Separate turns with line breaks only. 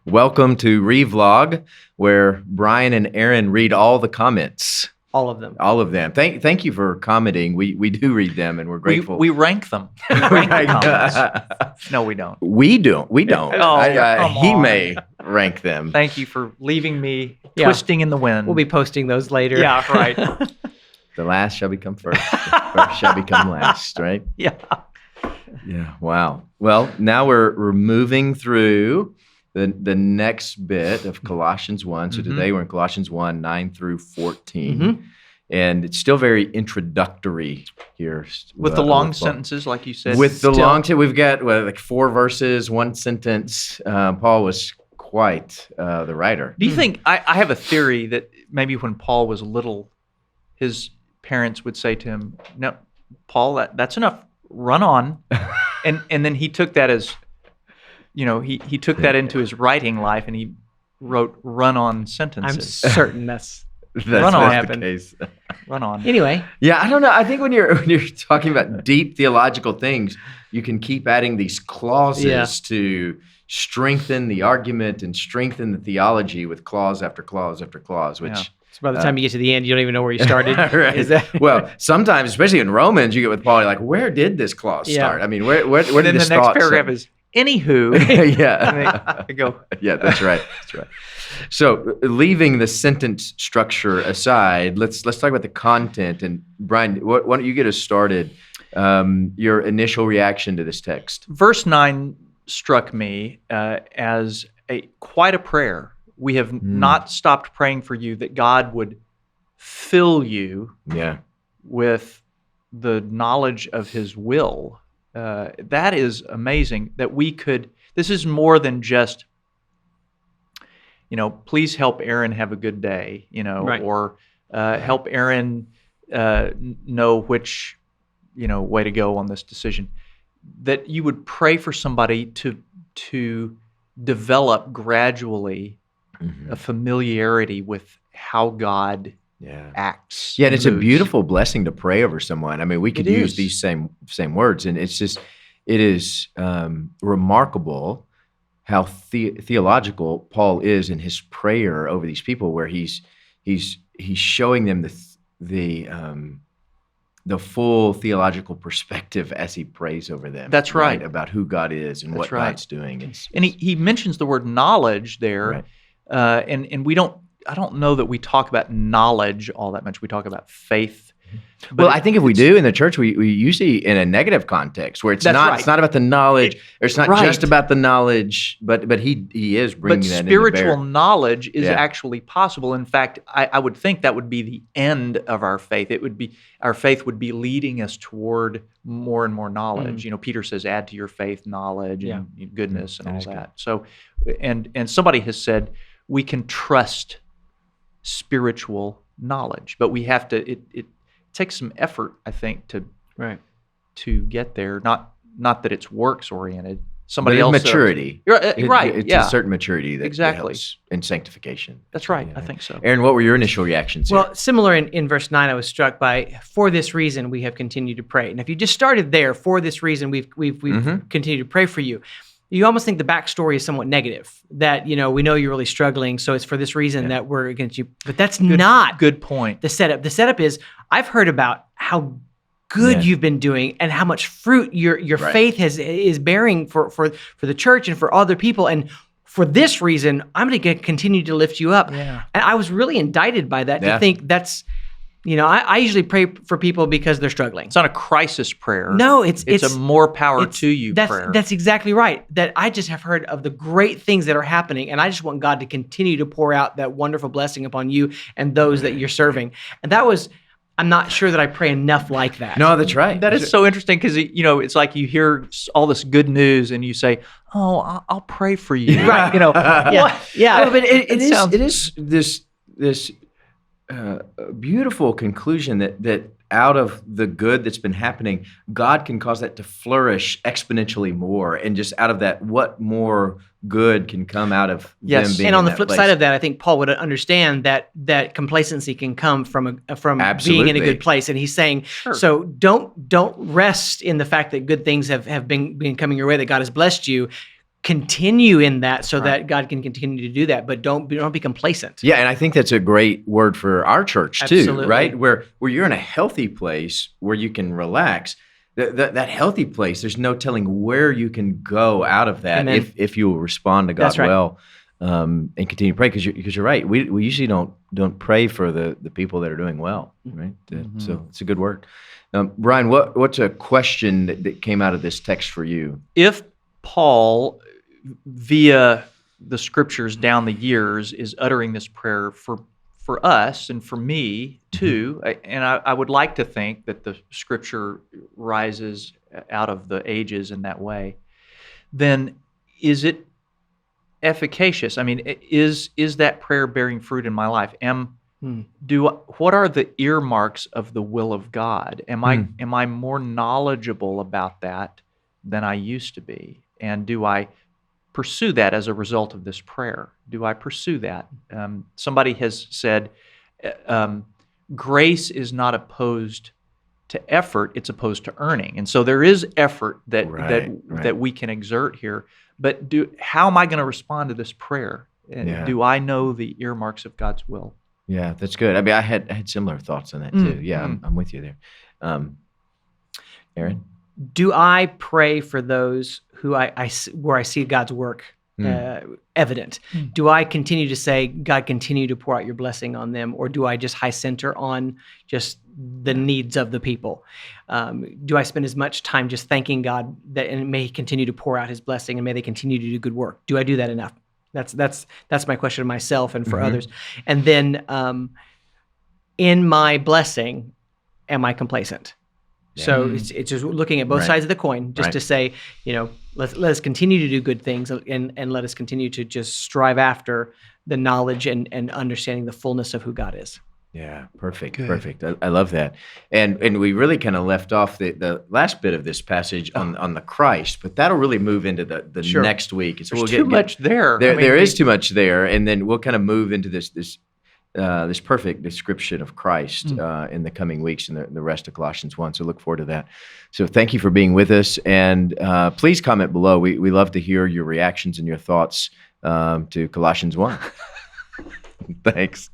Welcome to Revlog, where Bryan and Aaron read all the comments.
All of them.
All of them. Thank you for commenting. We do read them, and we're grateful.
We rank them. We rank the comments. No, we don't.
We don't. We don't.
Come
he
on.
may rank them.
Thank you for leaving me
Yeah.
twisting in the wind.
We'll be posting those later.
Yeah, right.
The last shall become first. The first shall become last, right?
Yeah.
Yeah. Wow. Well, now we're moving through the next bit of Colossians 1. So today we're in Colossians 1, 9 through 14. And it's still very introductory here.
With the long
Paul.
sentences, like you said.
With the
still.
long sentence, we've got like 4 verses, 1 sentence. Paul was quite the writer.
Do you think, I have a theory that maybe when Paul was little, his parents would say to him, no, Paul, that's enough, run on. and then he took that as, he took that into his writing life and he wrote run-on
I'm
sentences.
certain that's
That's
on.
the
Happened.
case.
Run on.
anyway.
Yeah, I don't know. I think when you're talking about deep theological things, you can keep adding these clauses
Yeah.
to strengthen the argument and strengthen the theology with clause after clause after clause, which
Yeah.
So by the time you get to the end, you don't even know where you started.
right.
Is that-
Well, sometimes, especially in Romans, you get with Paul, you're like, where did this clause
Yeah.
start? I mean, where
And
did
then
this
the next
thought
paragraph
start?
is, anywho.
Yeah.
And they go,
Yeah, that's right. That's right. So, leaving the sentence structure aside, let's talk about the content. And Bryan, why don't you get us started? Your initial reaction to this text.
Verse 9 struck me as quite a prayer. We have not stopped praying for you that God would fill you
Yeah.
with the knowledge of his will. That is amazing that we could, this is more than just, please help Aaron have a good day,
Right.
or help Aaron know which, way to go on this decision. That you would pray for somebody to develop gradually a familiarity with how God
Yeah.
acts.
Yeah, and it's a
moves.
beautiful blessing to pray over someone. I mean, we could
It
use
is.
these same words, and it is remarkable how theological Paul is in his prayer over these people, where he's showing them the full theological perspective as he prays over them.
That's right.
About who God is and
That's
what
right.
God's doing.
And he mentions the word knowledge there,
Right.
and I don't know that we talk about knowledge all that much. We talk about faith.
Well, I think if we do in the church, we usually in a negative context where it's
That's
not
right.
it's not about the knowledge, or it's not
Right.
just about the knowledge, but he is bringing
But
that
spiritual
into bear.
knowledge is
Yeah.
actually possible. In fact, I would think that would be the end of our faith. Our faith would be leading us toward more and more knowledge. Peter says, "Add to your faith knowledge and goodness and
That
all
is good.
that." So, and somebody has said we can trust spiritual knowledge, but we have to. It takes some effort, I think, to get there. Not that it's works oriented. Somebody
But
else
maturity.
right?
It's
Yeah,
a certain maturity that
Exactly.
helps in sanctification.
that's right.
Yeah.
I think so.
Aaron, what were your initial reactions here?
Well, similar in verse 9, I was struck by, for this reason we have continued to pray. And if you just started there, for this reason we've continued to pray for you, you almost think the backstory is somewhat negative, that, we know you're really struggling, so it's for this reason that we're against you. But that's not
Good point.
the setup. The setup is, I've heard about how good you've been doing and how much fruit your
Right.
faith is bearing for the church and for other people. And for this reason, I'm going to continue to lift you up.
Yeah.
And I was really indicted by that,
Yeah.
to think that's, I usually pray for people because they're struggling.
It's not a crisis prayer.
No, it's
a more power to you prayer.
That's exactly right. That I just have heard of the great things that are happening, and I just want God to continue to pour out that wonderful blessing upon you and those that you're serving. And that was, I'm not sure that I pray enough like that.
No, that's right.
That is so interesting because it's like you hear all this good news and you say, "Oh, I'll pray for you."
Right.
Yeah, but it
sounds-
is this beautiful conclusion that out of the good that's been happening, God can cause that to flourish exponentially more, and just out of that, what more good can come out of
Yes.
them being
And on
in
the
that
flip
place.
side of that, I think Paul would understand that complacency can come from being in a
Absolutely.
good place. And he's saying,
Sure.
so don't rest in the fact that good things have been coming your way, that God has blessed you. continue in that so that God can continue to do that, but don't be complacent.
Yeah, and I think that's a great word for our church too,
Absolutely.
right? Where you're in a healthy place where you can relax. That healthy place, there's no telling where you can go out of that if you will respond to God
That's right.
well, and continue to pray, because you're right. We usually don't pray for the people that are doing well, right? So it's a good word. Bryan, what's a question that came out of this text for you?
If Paul, via the scriptures down the years, is uttering this prayer for us and for me too, and I would like to think that the scripture rises out of the ages in that way, then is it efficacious? I mean, is that prayer bearing fruit in my life? What are the earmarks of the will of God? Am I more knowledgeable about that than I used to be? And do I pursue that as a result of this prayer? Do I pursue that? Somebody has said, grace is not opposed to effort; it's opposed to earning. And so there is effort that we can exert here. But how am I going to respond to this prayer? Do I know the earmarks of God's will?
Yeah, that's good. I mean, I had similar thoughts on that too. Yeah, I'm with you there. Aaron?
Do I pray for those who where I see God's work evident? Do I continue to say, God, continue to pour out your blessing on them, or do I just high center on just the needs of the people? Do I spend as much time just thanking God and may He continue to pour out His blessing, and may they continue to do good work? Do I do that enough? That's my question to myself and for others. And then in my blessing, am I complacent? Yeah. So it's just looking at both sides of the coin, just to say, let us continue to do good things, and let us continue to just strive after the knowledge and understanding the fullness of who God is.
Yeah, perfect. Good. Perfect. I love that. And we really kind of left off the last bit of this passage on the Christ, but that'll really move into the next week. And so
There's too much there.
There is too much there, and then we'll kind of move into this perfect description of Christ in the coming weeks in the rest of Colossians 1. So look forward to that. So thank you for being with us, and please comment below. We love to hear your reactions and your thoughts to Colossians 1. Thanks.